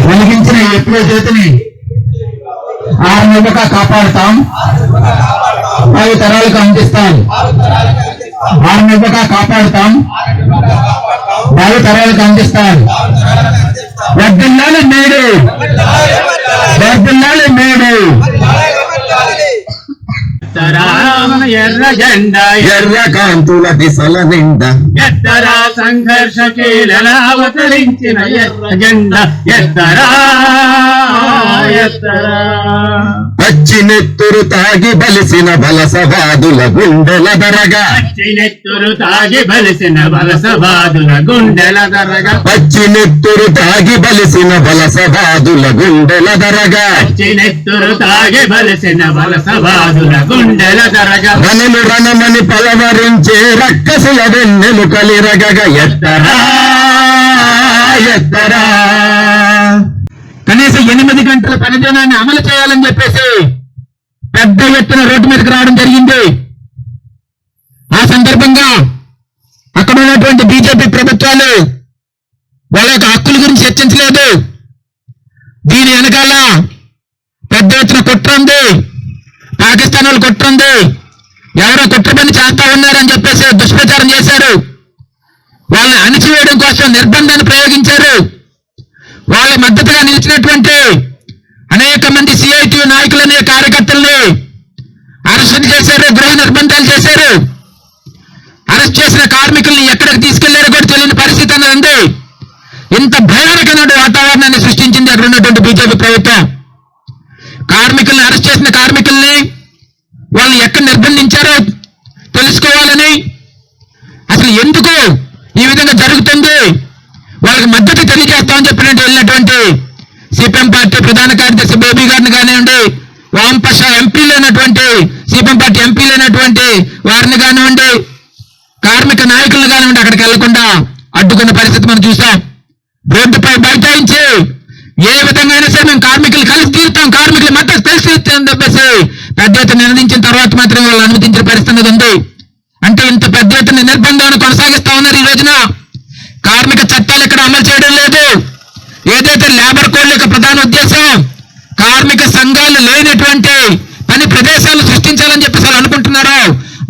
వెలిగించిన ఎప్పుడో చేతిని ఆరునివ్వక కాపాడుతాం, 10 తరాలకు అందిస్తాం. ఆరునివ్వక కాపాడుతాం, 10 తరాలకు అందిస్తాం. వర్ధిల్లాలి మేడు, వర్ధిల్లాలి మేడు. ఎర్ర జెండా ఎర్ర కాంతుల దిశల నిండా ఎత్తరా సంఘర్షశీలన అవతరించిన ఎర్ర జెండా ఎత్తరా ఎత్తరా. పచ్చి నెత్తురు తాగి బలిసిన వలసవాదుల గుండెల దరగా, పచ్చి నెత్తురు తాగి బలిసిన వలసవాదుల గుండెల దరగా, పచ్చి నెత్తురు తాగి బలిసిన వలసవాదుల గుండెల దరగా, పచ్చి నెత్తురు తాగి బలిసిన వలసవాదుల గుండెల దరగా. రణము రణమని పలవరించే రక్కసుల వెన్నెముకలిరగగ ఎత్తరా ఎత్తరా. కనీసం 8 గంటల పనిదినాన్ని అమలు చేయాలని చెప్పేసి పెద్ద ఎత్తున రోడ్డు మీదకి రావడం జరిగింది. ఆ సందర్భంగా అక్కడ ఉన్నటువంటి బీజేపీ ప్రభుత్వాలు వాళ్ళ యొక్క హక్కుల గురించి చర్చించలేదు. దీని వెనకాల పెద్ద ఎత్తున కుట్ర ఉంది, పాకిస్తాన్ వాళ్ళు కుట్ర ఉంది, ఎవరో కుట్ర పని చేస్తా ఉన్నారని చెప్పేసి దుష్ప్రచారం చేశారు. వాళ్ళని అణిచివేయడం కోసం నిర్బంధాన్ని ప్రయోగించారు. వాళ్ళ మద్దతుగా నిలిచినటువంటి అనేక మంది సిఐటి నాయకులని, కార్యకర్తల్ని అరెస్ట్ చేశారు, గృహ నిర్బంధాలు చేశారు. అరెస్ట్ చేసిన కార్మికుల్ని ఎక్కడికి తీసుకెళ్లారో కూడా తెలియని పరిస్థితి అనేది ఉంది. ఇంత భయానకమైన వాతావరణాన్ని సృష్టించింది అక్కడ ఉన్నటువంటి బీజేపీ ప్రభుత్వం. కార్మికుల్ని అరెస్ట్ చేసిన కార్మికుల్ని వాళ్ళు ఎక్కడ నిర్బంధించారో తెలుసుకోవాలని, అసలు ఎందుకు ఈ విధంగా జరుగుతుంది, వాళ్ళకి మద్దతు తెలియజేస్తామని చెప్పినట్టు వెళ్ళినటువంటి సిపిఎం పార్టీ ప్రధాన కార్యదర్శి బేబీ గారిని కానివ్వండి, వామపక్ష ఎంపీలు అయినటువంటి సిపిఎం పార్టీ ఎంపీలు అయినటువంటి వారిని కానివ్వండి, కార్మిక నాయకులను కానివ్వండి, అక్కడికి వెళ్లకుండా అడ్డుకున్న పరిస్థితి మనం చూసాం. రోడ్డుపై బైఠాయించి ఏ విధంగా అయినా సరే మేము కార్మికులు కలిసి తీరుతాం, కార్మికుల మద్దతు కలిసి తీరుతామని చెప్పేసి పెద్ద ఎత్తున నిర్ణయించిన తర్వాత మాత్రం వాళ్ళు అనుమతించిన పరిస్థితి ఉంది. అంటే ఇంత పెద్ద ఎత్తున నిర్బంధాన్ని కొనసాగిస్తా ఉన్నారు. ఈ రోజున కార్మిక చట్టాలు ఇక్కడ అమలు చేయడం లేదు. ఏదైతే లేబర్ కోడ్ యొక్క ప్రధాన ఉద్దేశం కార్మిక సంఘాలు లేనటువంటి పని ప్రదేశాలు సృష్టించాలని చెప్పేసి వాళ్ళు అనుకుంటున్నారో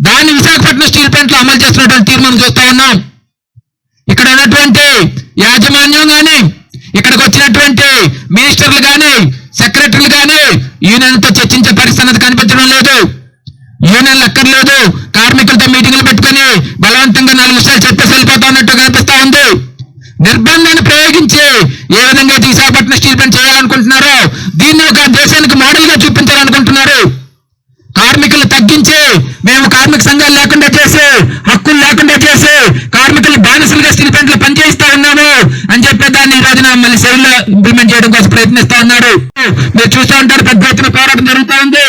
దాన్ని విశాఖపట్నం స్టీల్ ప్లాంట్ లో అమలు చేస్తున్నటువంటి తీర్మానం చూస్తా ఉన్నాం. ఇక్కడ ఉన్నటువంటి యాజమాన్యం గాని, ఇక్కడికి వచ్చినటువంటి మినిస్టర్లు గాని, సెక్రటరీలు గాని యూనియన్తో చర్చించే పరిస్థితి కనిపించడం లేదు. యూనియన్లు అక్కర్లేదు, కార్మికులతో మీటింగ్లు పెట్టుకుని బలవంతంగా 4 విషయాలు చెప్పేసి వెళ్ళిపోతా ఉన్నట్టు కనిపిస్తా ఉంది. నిర్బంధాన్ని ప్రయోగించి ఏ విధంగా విశాఖపట్నం స్టీల్ ప్లాంట్ చేయాలనుకుంటున్నారో దీన్ని ఒక దేశానికి మోడల్ గా చూపించాలనుకుంటున్నారు. కార్మికులు తగ్గించి మేము కార్మిక సంఘాలు లేకుండా చేసి, హక్కులు లేకుండా చేసి కార్మికులు బానిసలుగా స్టీల్ ప్లాంట్ లో పనిచేయిస్తా ఉన్నాము అని చెప్పే దాన్ని ఈ రోజున మళ్ళీ శైలిలో ఇంప్లిమెంట్ చేయడం కోసం ప్రయత్నిస్తా ఉన్నారు. మీరు చూస్తూ ఉంటారు, పెద్ద ఎత్తున పోరాటం జరుగుతూ ఉంది.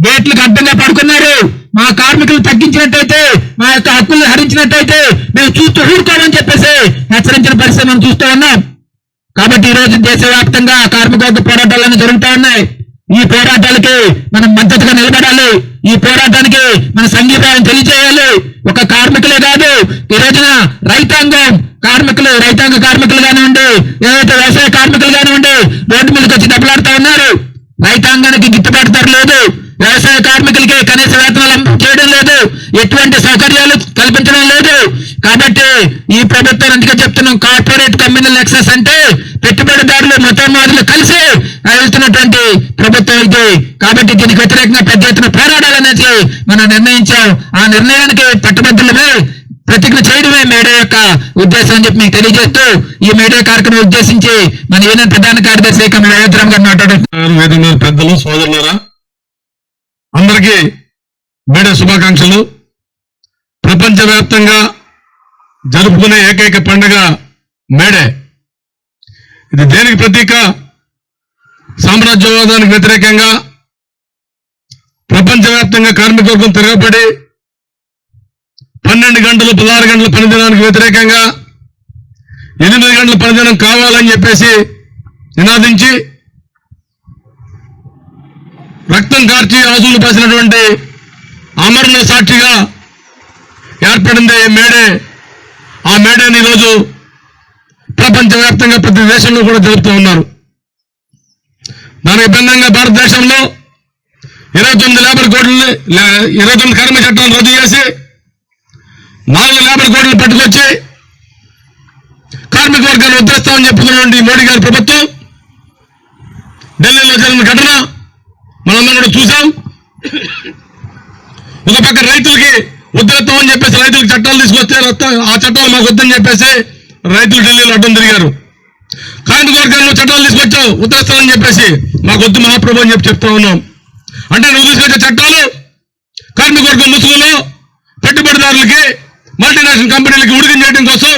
గేట్లకు అడ్డంగా పడుకున్నారు. మా కార్మికులు తగ్గించినట్టయితే, మా యొక్క హక్కులు హరించినట్టయితే మేము చూస్తూ ఊరుకోమని చెప్పేసి హెచ్చరించిన పరిస్థితి మనం చూస్తూ ఉన్నాం. కాబట్టి ఈ రోజు దేశవ్యాప్తంగా కార్మిక వర్గ పోరాటాలన్నీ జరుగుతూ ఉన్నాయి. ఈ పోరాటాలకి మనం మద్దతుగా నిలబడాలి. ఈ పోరాటానికి మన సంఘీభావం తెలియజేయాలి. ఒక కార్మికులే కాదు, ఈ రోజున రైతాంగం కార్మికులు, రైతాంగ కార్మికులు కానివ్వండి, ఏదైతే వ్యవసాయ కార్మికులు కానివ్వండి రోడ్డు మీదకి వచ్చి దెబ్బలాడుతూ ఉన్నారు. రైతాంగానికి గిట్టుబాటు ధర లేదు, వ్యవసాయ కార్మికులకి కనీస వేతనాలు చేయడం లేదు, ఎటువంటి సౌకర్యాలు కల్పించడం లేదు. కాబట్టి ఈ ప్రభుత్వం అందుకే చెప్తున్నాం, కార్పొరేట్ కమ్యూనల్ యాక్సెస్ అంటే పెట్టుబడిదారులు, మతోన్మాదులు కలిసి వెళ్తున్నటువంటి ప్రభుత్వం ఇది. కాబట్టి దీనికి వ్యతిరేకంగా పెద్ద ఎత్తున పోరాడాలనేది మనం నిర్ణయించాం. ఆ నిర్ణయానికి పట్టుబద్దులమే ప్రతిజ్ఞ చేయడమే మేడే యొక్క ఉద్దేశం అని చెప్పి మీకు తెలియజేస్తూ ఈ మేడే కార్యక్రమం ఉద్దేశించి మన యూనియన్ ప్రధాన కార్యదర్శి కమల అయోధ్యరామ్ గారు మాట్లాడుతున్నారు. పెద్దలు, సోదరులారా, అందరికీ మేడే శుభాకాంక్షలు. ప్రపంచవ్యాప్తంగా జరుపుకునే ఏకైక పండుగ మేడే. ఇది దేనికి ప్రతీక? సామ్రాజ్యవాదానికి వ్యతిరేకంగా ప్రపంచవ్యాప్తంగా కార్మిక వర్గం తిరగబడి 12 గంటలు 16 గంటల పనిదినానికి వ్యతిరేకంగా 8 గంటల పనిదినం కావాలని చెప్పేసి నినాదించి రక్తం కార్చి ఆశువులు పాసినటువంటి అమరుల సాక్షిగా ఏర్పడింది మేడే. ఆ మేడేని ఈరోజు ప్రపంచవ్యాప్తంగా ప్రతి దేశంలో కూడా జరుపుతూ ఉన్నారు. దానికి భిన్నంగా భారతదేశంలో 29 లేబర్ కోడ్లని 29 కార్మిక చట్టాలను రద్దు చేసి 4 లేబర్ కోడ్లను పట్టుకొచ్చి కార్మిక వర్గాన్ని ఉద్ధరిస్తామని చెప్పుతున్నటువంటి మోడీ గారి ప్రభుత్వం ఢిల్లీలో జరిగిన ఘటన మనందరం కూడా చూసాం. ఒక పక్క రైతులకి ఉద్ధరిస్తామని చెప్పేసి రైతులకు చట్టాలు తీసుకొస్తే ఆ చట్టాలు మాకు వద్దని చెప్పేసి రైతులు ఢిల్లీలో అడ్డం తిరిగారు. కార్మిక వర్గాల్లో చట్టాలు తీసుకొచ్చావు ఉద్ధరిస్తామని చెప్పేసి మాకు వద్దు మహాప్రభు అని చెప్తా ఉన్నాం. అంటే నువ్వు తీసుకొచ్చే చట్టాలు కార్మిక వర్గం ముసుగులో పెట్టుబడిదారులకి మల్టీనేషనల్ కంపెనీలకి ఉడికిం చేయడం కోసం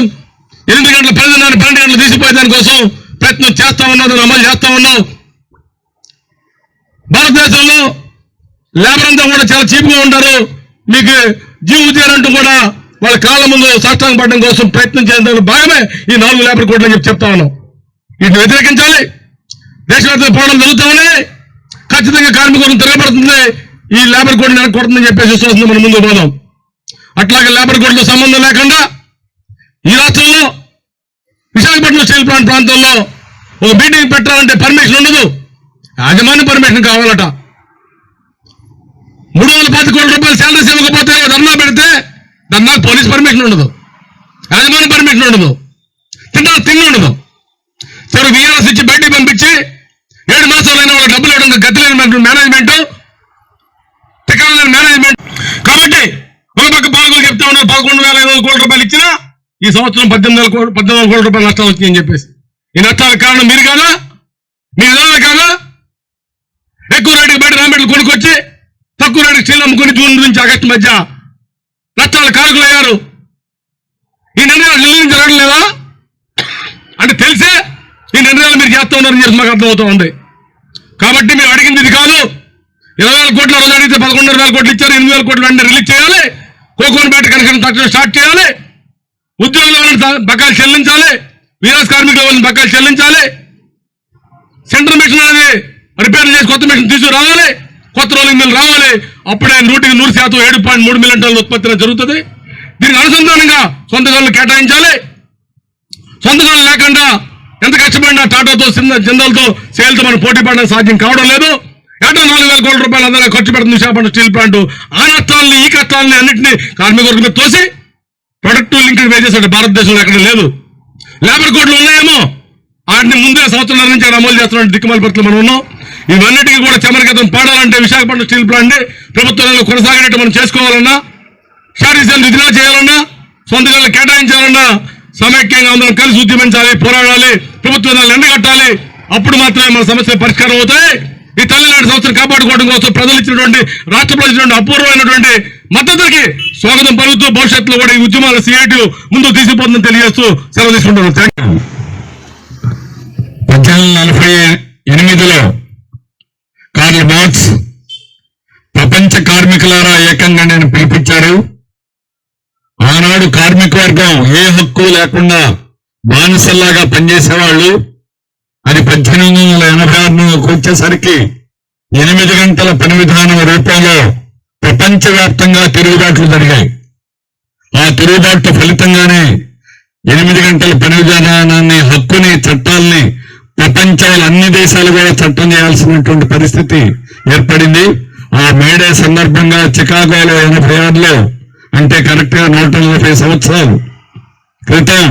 8 గంటల పనిదినాన్ని 12 గంటలు తీసిపోయే దానికోసం ప్రయత్నం చేస్తా ఉన్నావు, దాన్ని అమలు చేస్తా ఉన్నావు. భారతదేశంలో లేబర్ అంతా కూడా చాలా చీప్గా ఉంటారు, మీకు జీవ ఉద్యోగంటూ కూడా వాళ్ళ కాళ్ళ ముందు సాష్టాంగ పడడం కోసం ప్రయత్నం చేయడంలో భాగమే ఈ 4 లేబర్ కోడ్లు అని చెప్తా ఉన్నాం. వీటిని వ్యతిరేకించాలి. దేశవ్యాప్తంగా పోవడం జరుగుతామని ఖచ్చితంగా కార్మిక వర్గం తిరగబడుతుంది, ఈ లేబర్ కోడ్ని వెనక్కొడుతుందని చెప్పేసి విశ్వాసంతో మనం ముందుకు పోదాం. అట్లాగే లేబర్ కోడ్తో సంబంధం లేకుండా ఈ రాష్ట్రంలో విశాఖపట్నం స్టీల్ ప్లాంట్ ప్రాంతంలో ఒక మీటింగ్ పెట్టాలంటే పర్మిషన్ ఉండదు, యాజమాన్య పర్మిషన్ కావాలట. 310 కోట్ల రూపాయలు శాలరీస్ ఇవ్వకపోతే ధర్నా పెడితే ధర్నాకు పోలీస్ పర్మిషన్ ఉండదు, యాజమాన్య పర్మిషన్ ఉండదు, తిండి ఉండదు. సరే వీఆర్ఎస్ ఇచ్చి బయటికి పంపించి 7 మాసాలైనా వాళ్ళకి డబ్బులు ఇవ్వడం గతి లేని మేనేజ్మెంట్, తిక్కలేని మేనేజ్మెంట్. కాబట్టి ఒక పక్క పాలకులు చెప్తా ఉన్నారు 11,500 కోట్ల రూపాయలు ఇచ్చినా ఈ సంవత్సరం 18,000 కోట్ల రూపాయలు నష్టాలు వచ్చినాయని చెప్పేసి. ఈ నష్టాలకు కారణం మీరు కాదా, మీ విధానాలు కాదా? ఎక్కువ రేటుకి బయట రామెట్లు కొనుక్కొచ్చి తక్కువ రేటుకి స్టీల్ అమ్ముకుని జూన్ నుంచి ఆగస్టు మధ్య నష్టాలు కారకులయ్యారు. ఈ నిర్ణయాలు ఢిల్లీ నుంచి జరగడం లేదా అంటే తెలిసే ఈ నిర్ణయాలు మీరు చేస్తూ ఉన్నారని చెప్పి మాకు అర్థమవుతా ఉంది. కాబట్టి మేము అడిగింది ఇది కాదు. 20,000 కోట్ల రోజు అడిగితే 11,500 కోట్లు ఇచ్చారు, 8,000 కోట్లు వెంటనే రిలీజ్ చేయాలి, కోకోన్ బయట కనెక్షన్ తక్షణం స్టార్ట్ చేయాలి, ఉద్యోగుల బకాయిలు చెల్లించాలి, వీఆర్ఎస్ కార్మికుల వాళ్ళని బకాయిలు చెల్లించాలి, సెంట్రల్ మిషన్ అనేది రిపేర్ చేసి కొత్త మిషన్ తీసుకురావాలి, కొత్త రోలింగ్ మిల్ రావాలి. అప్పుడే 100% 7.3 మిలియన్ టన్నుల ఉత్పత్తి జరుగుతుంది. దీనికి అనుసంధానంగా సొంత గనులు కేటాయించాలి. సొంత గనులు లేకుండా ఎంత కష్టపడినా టాటాతో జిందాల్తో సేల్తో మనం పోటీ పడడం సాధ్యం కావడం లేదు. ఏటా 4,000 కోట్ల రూపాయలు అందరూ ఖర్చు పెడుతుంది విశాఖపట్నం స్టీల్ ప్లాంట్. ఆ నష్టాలని ఈ కష్టాలని అన్నింటినీ కార్మిక వర్గం మీద తోసి ప్రొడక్టివ్ లింక్డ్ వేజెస్ అంటే భారతదేశంలో ఎక్కడ లేదు. లేబర్ కోడ్లు ఉన్నాయేమో వాటిని ముందే సంవత్సరాల నుంచి అమలు చేస్తున్న దిక్కుమాల పరిస్థితులు మనం ఉన్నాం. ఇవన్నిటికీ కూడా చెమరగతం పాడాలంటే విశాఖపట్నం స్టీల్ ప్లాంట్ ప్రభుత్వంలో కొనసాగినట్టు మనం చేసుకోవాలన్నా, షారీసీలు విధిగా చేయాలన్నా, సొంత గనులు కేటాయించాలన్నా సమైక్యంగా అందరం కలిసి ఉద్యమించాలి, పోరాడాలి, ప్రభుత్వం ఎండగట్టాలి. అప్పుడు మాత్రమే మన సమస్యలు పరిష్కారం అవుతాయి. ఈ తల్లినాడు సంస్థను కాపాడుకోవడం కోసం ప్రజలు ఇచ్చినటువంటి రాష్ట్ర ప్రజలు ఇచ్చినటువంటి అపూర్వమైనటువంటి మద్దతుకి స్వాగతం పలుకుతూ భవిష్యత్తులో కూడా ఈ ఉద్యమాల సిఐటి ముందుకు తీసుకుపోతుందని తెలియజేస్తూ సెలవు తీసుకుంటున్నాను. 1848లో కార్ల్ మార్క్స్ ప్రపంచ కార్మికులారా ఏకంగా నేను పిలిపించారు. ఆనాడు కార్మిక వర్గం ఏ హక్కు లేకుండా బానిసల్లాగా పనిచేసేవాళ్ళు. అది 1886 వచ్చేసరికి 8 గంటల పని విధానం రూపంలో ప్రపంచవ్యాప్తంగా తిరుగుబాట్లు జరిగాయి. ఆ తిరుగుబాటు ఫలితంగానే 8 గంటల పని విధానాన్ని హక్కుని చట్టాలని ప్రపంచంలో అన్ని దేశాలు కూడా చట్టం చేయాల్సినటువంటి పరిస్థితి ఏర్పడింది. ఆ మేడే సందర్భంగా చికాగోలో 86లో అంటే కరెక్ట్ గా 140 సంవత్సరాలు క్రితం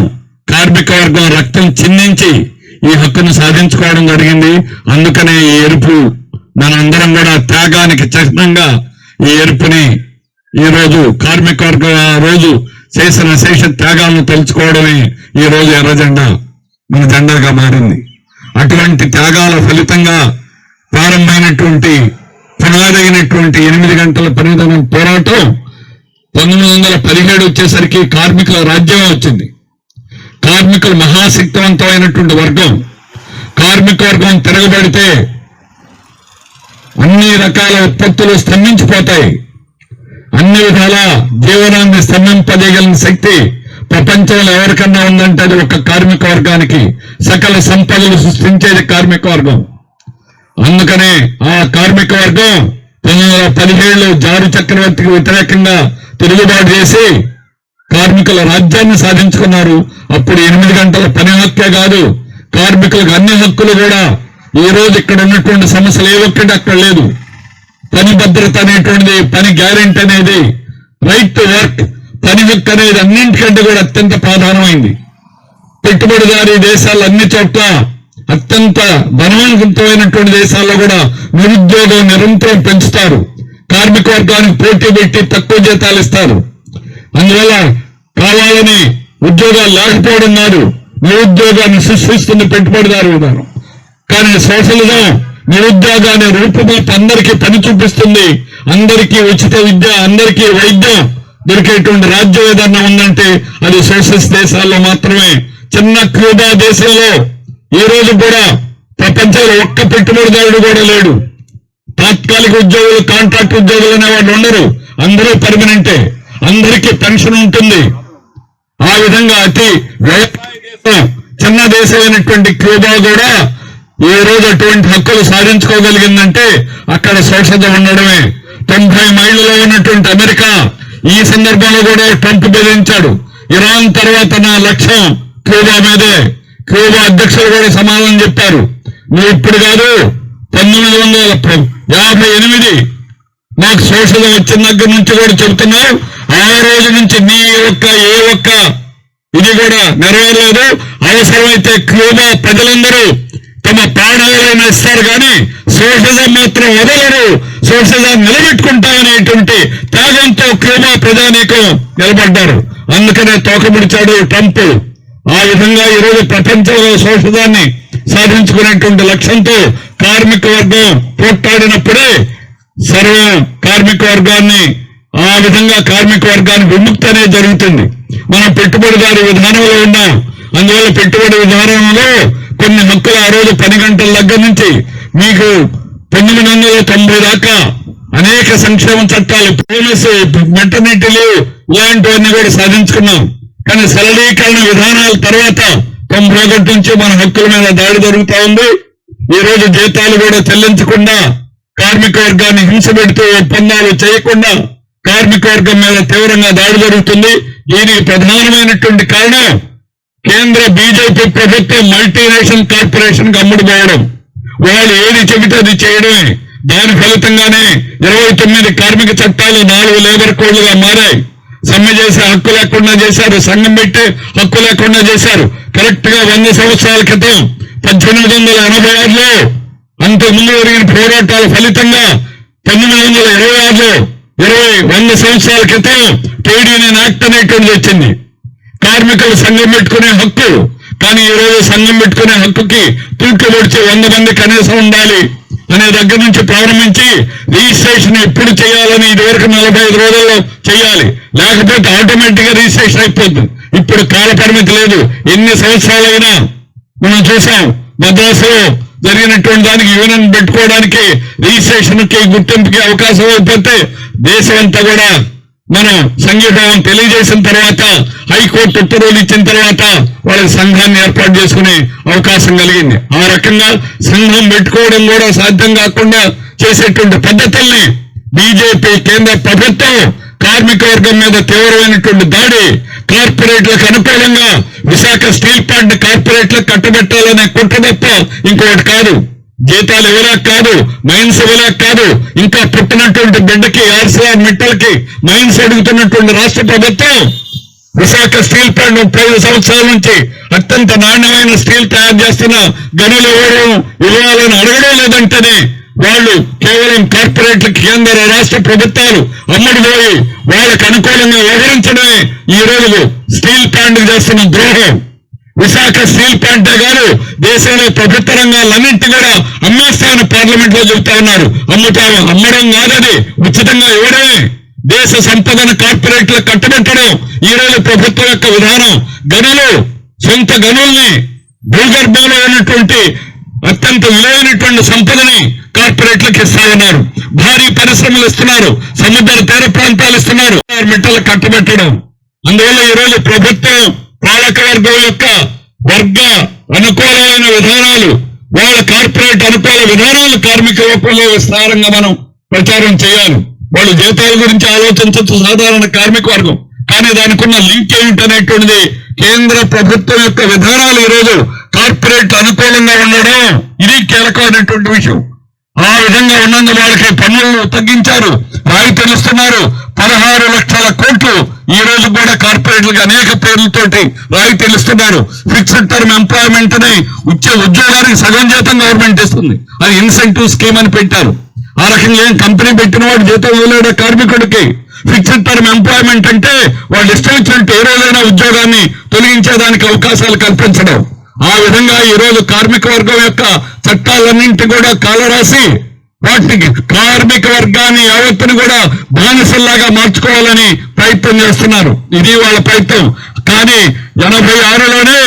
కార్మిక వర్గం రక్తం చిందించి ఈ హక్కును సాధించుకోవడం జరిగింది. అందుకనే ఈ ఎరుపు మనందరం కూడా త్యాగానికి చిహ్నంగా ఈ ఎరుపుని ఈ రోజు కార్మిక వర్గం ఆ రోజు చేసిన శేష త్యాగాలను తెలుసుకోవడమే ఈ రోజు ఎర్ర జెండా మన జెండాగా మారింది. అటువంటి త్యాగాల ఫలితంగా ప్రారంభమైనటువంటి పునాదైనటువంటి 8 గంటల పనిదినం పోరాటం 1917 వచ్చేసరికి కార్మికుల రాజ్యం వచ్చింది. కార్మికులు మహాశక్తివంతమైనటువంటి వర్గం. కార్మిక వర్గం తిరగబడితే అన్ని రకాల ఉత్పత్తులు స్తంభించిపోతాయి. అన్ని విధాల జీవనాన్ని స్తంభింపజేయగలిగిన శక్తి ప్రపంచంలో ఎవరికన్నా ఉందంటే అది ఒక కార్మిక వర్గానికి. సకల సంపదలు సృష్టించేది కార్మిక వర్గం. అందుకనే ఆ కార్మిక వర్గం 1917లో జారు చక్రవర్తికి వ్యతిరేకంగా తిరుగుబాటు చేసి కార్మికుల రాజ్యాన్ని సాధించుకున్నారు. అప్పుడు 8 గంటల పని హక్కే కాదు, కార్మికులకు అన్ని హక్కులు కూడా ఈ రోజు ఇక్కడ ఉన్నటువంటి సమస్యలు ఏ ఒక్కటి అక్కడ లేదు. పని భద్రత అనేటువంటిది, పని గ్యారెంటీ అనేది, రైట్ టు వర్క్, పని హక్కు అనేది అన్నింటికంటే కూడా అత్యంత ప్రాధాన్యమైంది. పెట్టుబడిదారీ దేశాలు అన్ని చోట్ల, అత్యంత ధనవంతమైనటువంటి దేశాల్లో కూడా నిరుద్యోగం నిరంతరం పెంచుతారు. కార్మిక వర్గానికి పోటీ పెట్టి తక్కువ జీతాలు ఇస్తారు. అందువల్ల కావాలని ఉద్యోగాలు లేకపోవడం కాదు, నిరుద్యోగాన్ని సృష్టిస్తుంది పెట్టుబడిదారు విధానం. కానీ సోషలిజం నిరుద్యోగాన్ని రూపుమాపి అందరికీ పని చూపిస్తుంది. అందరికీ ఉచిత విద్య, అందరికీ వైద్యం దొరికేటువంటి రాజ్యం ఏదన్నా ఉందంటే అది సోషలిస్ట్ దేశాల్లో మాత్రమే. చిన్న క్యూబా దేశంలో ఈ రోజు కూడా ప్రపంచంలో ఒక్క పెట్టుబడిదారుడు కూడా లేడు. తాత్కాలిక ఉద్యోగులు, కాంట్రాక్ట్ ఉద్యోగులు అనేవాళ్ళు ఉండరు, అందరూ పర్మనెంటే. అందరికీ పెన్షన్ ఉంటుంది. ఆ విధంగా అతి వ్యవసాయ దేశం, చిన్న దేశమైనటువంటి క్యూబా కూడా ఈ రోజు అటువంటి హక్కులు సాధించుకోగలిగిందంటే అక్కడ సోషలిజం ఉండడమే. 90 మైళ్ళలో ఉన్నటువంటి అమెరికా ఈ సందర్భంలో కూడా ట్రంప్ బెదిరించాడు. ఇరాన్ తర్వాత నా లక్ష్యం క్యూబా మీదే. క్యూబా అధ్యక్షులు కూడా సమాధానం చెప్పారు, నువ్వు ఇప్పుడు కాదు 1958 మాకు సోషలిజం వచ్చిన దగ్గర నుంచి కూడా చెబుతున్నావు. ఆ రోజు నుంచి నీ యొక్క ఏ ఒక్క ఇది కూడా నెరవేరలేదు. అవసరమైతే క్యూబా ప్రజలందరూ తమ ప్రాణాలైనా ఇస్తారు కానీ సోషలిజం మాత్రం వదలరు, సోషలిజం నిలబెట్టుకుంటామనేటువంటి త్యాగంతో క్యూబా ప్రజానీకం నిలబడ్డారు. అందుకనే తోకముడిచాడు ట్రంప్. ఆ విధంగా ఈరోజు ప్రపంచంలో సోషలిజాన్ని సాధించుకునేటువంటి లక్ష్యంతో కార్మిక వర్గం పోట్లాడినప్పుడే సర్వం కార్మిక వర్గాన్ని, ఆ విధంగా కార్మిక వర్గానికి విముక్తి అనేది జరుగుతుంది. మనం పెట్టుబడిదారు విధానంలో ఉన్నాం. అందువల్ల పెట్టుబడి విధానంలో కొన్ని హక్కులు ఆ రోజు 10 గంటల దగ్గర నుంచి మీకు 1990 దాకా అనేక సంక్షేమ చట్టాలు, బోనస్, మెటర్నిటీలు ఇలాంటివన్నీ కూడా సాధించుకున్నాం. కానీ సరళీకరణ విధానాల తర్వాత 91 నుంచి మన హక్కుల మీద దాడి జరుగుతా ఉంది. ఈ రోజు జీతాలు కూడా చెల్లించకుండా, కార్మిక వర్గాన్ని హింస పెడుతూ ఒప్పందాలు చేయకుండా కార్మిక వర్గం మీద తీవ్రంగా దాడి జరుగుతుంది. దీనికి ప్రధానమైనటువంటి కారణం కేంద్ర బీజేపీ ప్రభుత్వం మల్టీనేషనల్ కార్పొరేషన్ కి అమ్ముడు పోవడం. వాళ్ళు ఏది చెబితే అది చేయడమే. దాని ఫలితంగానే 29 కార్మిక చట్టాలు 4 లేబర్ కోడ్లుగా మారాయి. సమ్మె చేసే హక్కు లేకుండా చేశారు, సంఘం పెట్టే హక్కు లేకుండా చేశారు. కరెక్ట్ గా 100 సంవత్సరాల క్రితం 1886లో అంతకుముందు జరిగిన పోరాటాల ఫలితంగా 1926లో 100 సంవత్సరాల క్రితం ట్రేడ్ యూనియన్ యాక్ట్ అనేటువంటిది వచ్చింది. కార్మికులు సంఘం పెట్టుకునే హక్కు. కానీ ఈ రోజు సంఘం పెట్టుకునే హక్కుకి తూట్లు పొడిచి 100 మంది కనీసం ఉండాలి అనే దగ్గర నుంచి ప్రారంభించి రిజిస్ట్రేషన్ ఎప్పుడు చేయాలని ఇదివరకు 45 రోజుల్లో చేయాలి, లేకపోతే ఆటోమేటిక్ గా రిజిస్ట్రేషన్ అయిపోతుంది. ఇప్పుడు కాల పరిమితి లేదు. ఎన్ని సంవత్సరాలైనా మనం చూసాం. మద్రాసులో జరిగినటువంటి దానికి యూనియన్ పెట్టుకోవడానికి, రిజిస్ట్రేషన్ కి, గుర్తింపుకి అవకాశం అయిపోతే దేశమంతా కూడా మనం సంఘీభావం తెలియజేసిన తర్వాత, హైకోర్టు ఉత్తర్వులు ఇచ్చిన తర్వాత వాళ్ళకి సంఘాన్ని ఏర్పాటు చేసుకునే అవకాశం కలిగింది. ఆ రకంగా సంఘం పెట్టుకోవడం కూడా సాధ్యం కాకుండా చేసేటువంటి పద్ధతుల్ని బీజేపీ కేంద్ర ప్రభుత్వం కార్మిక వర్గం మీద తీవ్రమైనటువంటి దాడి, కార్పొరేట్లకు అనుకూలంగా విశాఖ స్టీల్ ప్లాంట్ కార్పొరేట్లకు కట్టబెట్టాలనే కుట్ర తప్ప ఇంకొకటి కాదు. జీతాలు ఇవ్వలేక కాదు, మైన్స్ ఇవ్వలేక కాదు, ఇంకా పుట్టినటువంటి బిడ్డకి ఆర్సీఆర్ మిట్టలకి మైన్స్ అడుగుతున్నటువంటి రాష్ట్ర ప్రభుత్వం విశాఖ స్టీల్ ప్లాంట్ 35 సంవత్సరాల నుంచి అత్యంత నాణ్యమైన స్టీల్ తయారు చేస్తున్న గనులు ఇవ్వాలని అడగడం లేదంటేనే వాళ్ళు కేవలం కార్పొరేట్లకు కేంద్ర రాష్ట్ర ప్రభుత్వాలు అమ్ముడుపోయి వాళ్ళకు అనుకూలంగా వ్యవహరించడమే ఈ రోజు స్టీల్ ప్లాంట్ చేస్తున్న ద్రోహం. విశాఖ స్టీల్ ప్లాంటే కాదు, దేశంలో ప్రభుత్వ రంగాలన్నింటి కూడా అమ్మేస్తామని పార్లమెంట్ లో చెబుతా ఉన్నారు. అమ్ముతాము, అమ్మడం కాదది, ఉచితంగా ఇవ్వడమే. దేశ సంపదను కార్పొరేట్లకు కట్టబెట్టడం ఈ రోజు ప్రభుత్వం యొక్క విధానం. గనులు, సొంత గనుల్ని, భూగర్భంలో ఉన్నటువంటి అత్యంత విలువైనటువంటి సంపదని కార్పొరేట్లకు ఇస్తా ఉన్నారు. భారీ పరిశ్రమలు ఇస్తున్నారు, సముద్ర తీర ప్రాంతాలు ఇస్తున్నారు, మిట్టలు కట్టబెట్టడం. అందువల్ల ఈ రోజు ప్రభుత్వం పాలక వర్గం యొక్క వర్గ అనుకూలమైన విధానాలు, వాళ్ళ కార్పొరేట్ అనుకూల విధానాలు కార్మిక రూపంలో విస్తారంగా మనం ప్రచారం చేయాలి. వాళ్ళు జీతాల గురించి ఆలోచించవచ్చు సాధారణ కార్మిక వర్గం, కానీ దానికి ఉన్న లింక్ ఏమిటనేటువంటిది కేంద్ర ప్రభుత్వం యొక్క విధానాలు ఈరోజు కార్పొరేట్ అనుకూలంగా ఉండడం ఇది కీలకమైనటువంటి విషయం. ఆ విధంగా ఉన్నందు వాళ్ళకి పన్నులను తగ్గించారు, రాయితీలు ఇస్తున్నారు. 16 లక్షల కోట్లు ఈ రోజు కూడా కార్పొరేట్లకు అనేక పేర్లతోటి రాయితీలు ఇస్తున్నారు. ఫిక్స్డ్ టర్మ్ ఎంప్లాయ్మెంట్ అని ఇచ్చే ఉద్యోగానికి సగం జీతం గవర్నమెంట్ ఇస్తుంది. అది ఇన్సెంటివ్ స్కీమ్ అని పెట్టారు. ఆ రకంగా ఏం కంపెనీ పెట్టిన వాడు జీతం ఇవ్వలేడు కార్మికుడికి. ఫిక్స్డ్ టర్మ్ ఎంప్లాయ్మెంట్ అంటే వాళ్ళు ఇష్టం వచ్చినట్టు ఏ రోజైనా ఉద్యోగాన్ని తొలగించేదానికి అవకాశాలు కల్పించడం. ఆ విధంగా ఈ రోజు కార్మిక వర్గం యొక్క చట్టాలన్నింటి కూడా కాలరాసి వాటికి కార్మిక వర్గాన్ని యావత్తును కూడా బానిసల్లాగా మార్చుకోవాలని ప్రయత్నం చేస్తున్నారు. ఇది వాళ్ళ ప్రయత్నం. కానీ 86లోనే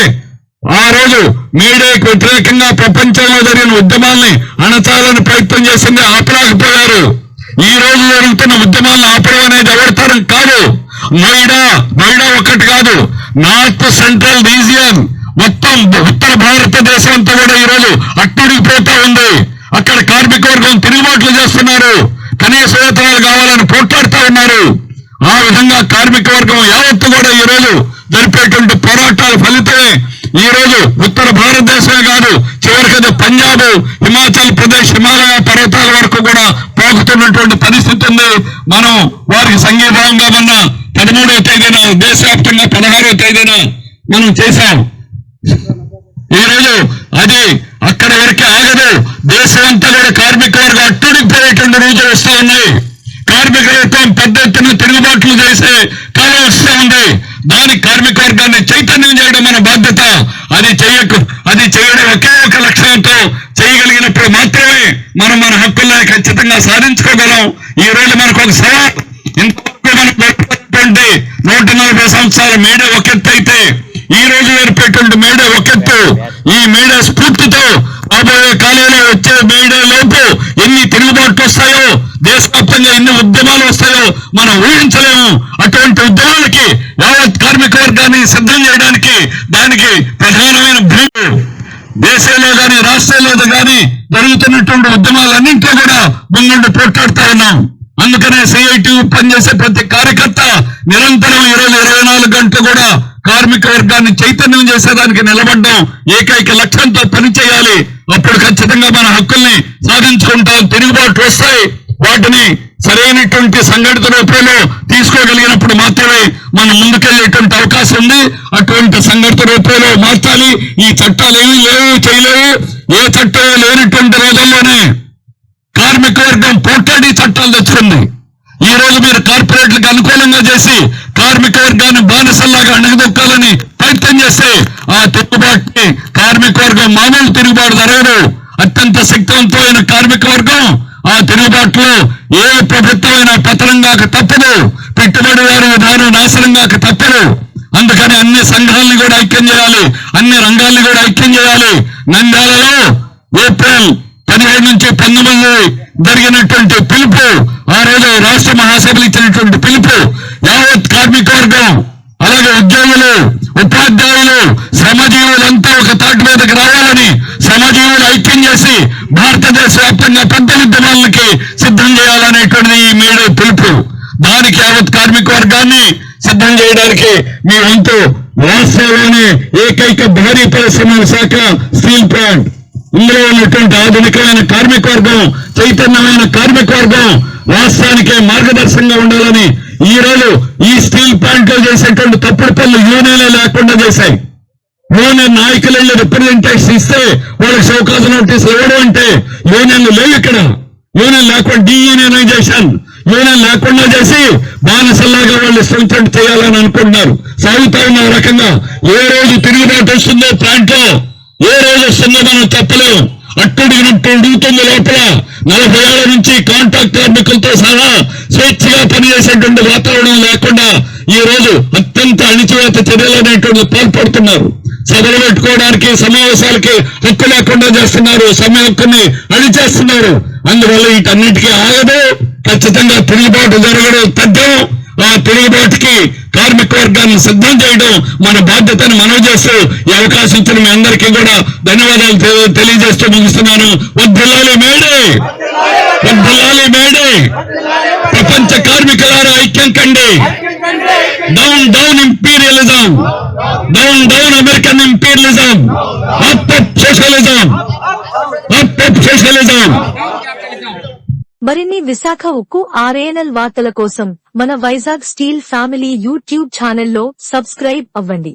ఆ రోజు మేడేకి వ్యతిరేకంగా ప్రపంచంలో జరిగిన ఉద్యమాల్ని అణచాలని ప్రయత్నం చేసింది, ఆపలేకపోయారు. ఈ రోజు జరుగుతున్న ఉద్యమాలను ఆపడం అనేది ఎవరితరం కాదు. నోయిడా ఒకటి కాదు, నార్త్ సెంట్రల్ రీజియన్ మొత్తం ఉత్తర భారతదేశం అంతా కూడా ఈ రోజు అట్టుడిపోతా ఉంది. అక్కడ కార్మిక వర్గం తిరుగుబాట్లు చేస్తున్నారు, కనీస వేతనాలు కావాలని పోట్లాడుతూ ఉన్నారు. ఆ విధంగా కార్మిక వర్గం యావత్తు కూడా ఈ రోజు జరిపేటువంటి పోరాటాల ఫలితమే ఈ రోజు ఉత్తర భారతదేశమే కాదు, చివరికి అది పంజాబ్, హిమాచల్ ప్రదేశ్, హిమాలయ పర్వతాల వరకు కూడా పోగుతున్నటువంటి పరిస్థితి ఉంది. మనం వారికి సంఘీభావంగా మొన్న 13వ తేదీన దేశవ్యాప్తంగా 16వ తేదీన మనం చేశాం. ఈ రోజు అది అక్కడ వరకే ఆగదు. దేశం అంతా కూడా కార్మిక వర్గం అట్టుడిపోయేటువంటి రోజులు వస్తూ ఉన్నాయి. కార్మిక వర్గం పెద్ద ఎత్తున తిరుగుబాట్లు చేసే కాలం వస్తూ ఉంది. దాని కార్మిక వర్గాన్ని చైతన్యం చేయడం మన బాధ్యత. అది చేయడం ఒకే ఒక లక్ష్యంతో చేయగలిగినప్పుడు మాత్రమే మనం మన హక్కుల్ని ఖచ్చితంగా సాధించుకోగలం. ఈ రోజు మనకు ఒక సవాల్. ఇంతవరకు మనకు 140 సంవత్సరాల మేడ ఒక ఎత్తు అయితే ఈ రోజు ఏర్పేటువంటి మేడ ఒక ఎత్తు. ఈ మేడ స్ఫూర్తితో రాబోయే కాలంలో వచ్చే మేడ లోపు ఎన్ని తిరుగుబాట్లు వస్తాయో, దేశవ్యాప్తంగా ఎన్ని ఉద్యమాలు వస్తాయో మనం ఊహించలేము. అటువంటి ఉద్యమాలకి యావత్ కార్మిక వర్గాన్ని సిద్ధం చేయడానికి దానికి ప్రధానమైన భూమి దేశంలో కానీ రాష్ట్రాల్లో కానీ జరుగుతున్నటువంటి ఉద్యమాలన్నింటిలో కూడా ముందుండి పోట్లాడుతూ ఉన్నాం. అందుకనే సిఐటి పనిచేసే ప్రతి కార్యకర్త నిరంతరం ఈ రోజు 24 గంటలు కూడా కార్మిక వర్గాన్ని చైతన్యం చేసేదానికి నిలబడ్డం ఏకైక లక్ష్యంతో పనిచేయాలి. అప్పుడు ఖచ్చితంగా మన హక్కుల్ని సాధించుకుంటాం. తిరుగుబాట్లు వస్తాయి, వాటిని సరైనటువంటి సంఘటిత రూపంలో తీసుకోగలిగినప్పుడు మాత్రమే మనం ముందుకెళ్లేటువంటి అవకాశం ఉంది. అటువంటి సంఘటిత రూపంలో మార్చాలి. ఈ చట్టాలు ఏమీ లేవు, చేయలేవు. ఏ చట్టం లేనటువంటి రోజుల్లోనే కార్మిక వర్గం పోట్లాడి చట్టాలు తెచ్చుకుంది. ఈ రోజు మీరు కార్పొరేట్లకు అనుకూలంగా చేసి కార్మిక వర్గాన్ని బానిసల్లాగా అణగదొక్కాలని ప్రయత్నం చేస్తే ఆ తిరుగుబాటుని కార్మిక వర్గం మామూలు తిరుగుబాటు జరగదు. అత్యంత శక్తివంతమైన కార్మిక వర్గం ఆ తిరుగుబాటులో ఏ ప్రభుత్వమైనా పతనం కాక తప్పదు, పెట్టుబడిదారు విధానం నాశనం కాక తప్పదు. అందుకని అన్ని సంఘాలను కూడా ఐక్యం చేయాలి, అన్ని రంగాల్ని కూడా ఐక్యం చేయాలి. నంద్యాలలో ఏప్రిల్ 17 నుంచి 19 జరిగినటువంటి పిలుపు, ఆ రోజు రాష్ట్ర మహాసభలు ఇచ్చినటువంటి పిలుపు యావత్ కార్మిక వర్గం, అలాగే ఉద్యోగులు, ఉపాధ్యాయులు, శ్రమజీవులంతా ఒక తాటి మీదకి రావాలని శ్రమజీవులు ఐక్యం చేసి భారతదేశ వ్యాప్తంగా పెద్ద ఉద్యమాలకి సిద్ధం చేయాలనేటువంటిది ఈ మేడే పిలుపు. దానికి యావత్ కార్మిక వర్గాన్ని సిద్ధం చేయడానికి మీ వంతు రాష్ట్రంలోని ఏకైక భారీ పరిశ్రమల శాఖ స్టీల్ ప్లాంట్, ఇందులో ఉన్నటువంటి ఆధునికమైన కార్మిక వర్గం, చైతన్యమైన కార్మిక వర్గం రాష్ట్రానికే మార్గదర్శకంగా ఉండాలని ఈ రోజు ఈ స్టీల్ ప్లాంట్ లో చేసేటువంటి తప్పుడు పనులు యూనియన్లు లేకుండా చేశాయి. యూనియన్ నాయకులు రిప్రజెంటేషన్ ఇస్తే వాళ్ళకి షౌకాజ్ నోటీసులు ఇవ్వడం అంటే యూనియన్లు లేవు. ఇక్కడ యూనియన్ లేకుండా డీయూనియనైజేషన్, యూనియన్ లేకుండా చేసి బానిసల్లాగా వాళ్ళు ఇష్టం చేయాలని అనుకుంటున్నారు. సాగుతా ఉన్న రకంగా ఏ రోజు తిరుగుబాటు వస్తుందో ప్లాంట్ లో, ఏ రోజు వస్తుందో మనం చెప్పలేము. అట్టుడిగినట్టు ఉడుగుతుంది లోపల. 40 ఏళ్ల నుంచి కాంట్రాక్ట్ కార్మికులతో సహా స్వేచ్ఛగా పనిచేసేటువంటి వాతావరణం లేకుండా ఈ రోజు అత్యంత అణిచివేత చర్యలు అనేటువంటి పాల్పడుతున్నారు. సభలు పెట్టుకోవడానికి, సమావేశాలకి హక్కు లేకుండా చేస్తున్నారు, సమయ హక్కుని అణిచేస్తున్నారు. అందువల్ల వీటన్నిటికీ ఆగదు. ఖచ్చితంగా తిరుగుబాటు జరగడం తథ్యం. ఆ తిరుగుబాటుకి కార్మిక వర్గాన్ని సిద్ధం చేయడం మన బాధ్యతను మనవి చేస్తూ ఈ అవకాశం ఇచ్చిన మీ అందరికీ కూడా ధన్యవాదాలు తెలియజేస్తూ ముగిస్తున్నాను. వర్ధిల్లాలి మేడే, వర్ధిల్లాలి మేడే. ప్రపంచ కార్మికులారా ఐక్యం కండి. Down down imperialism. Down down American imperialism, up socialism, up socialism. మరిన్ని విశాఖ ఉక్కు ఆర్ఏఎన్ఎల్ వార్తల కోసం మన వైజాగ్ స్టీల్ ఫ్యామిలీ యూట్యూబ్ ఛానల్లో సబ్స్క్రైబ్ అవ్వండి.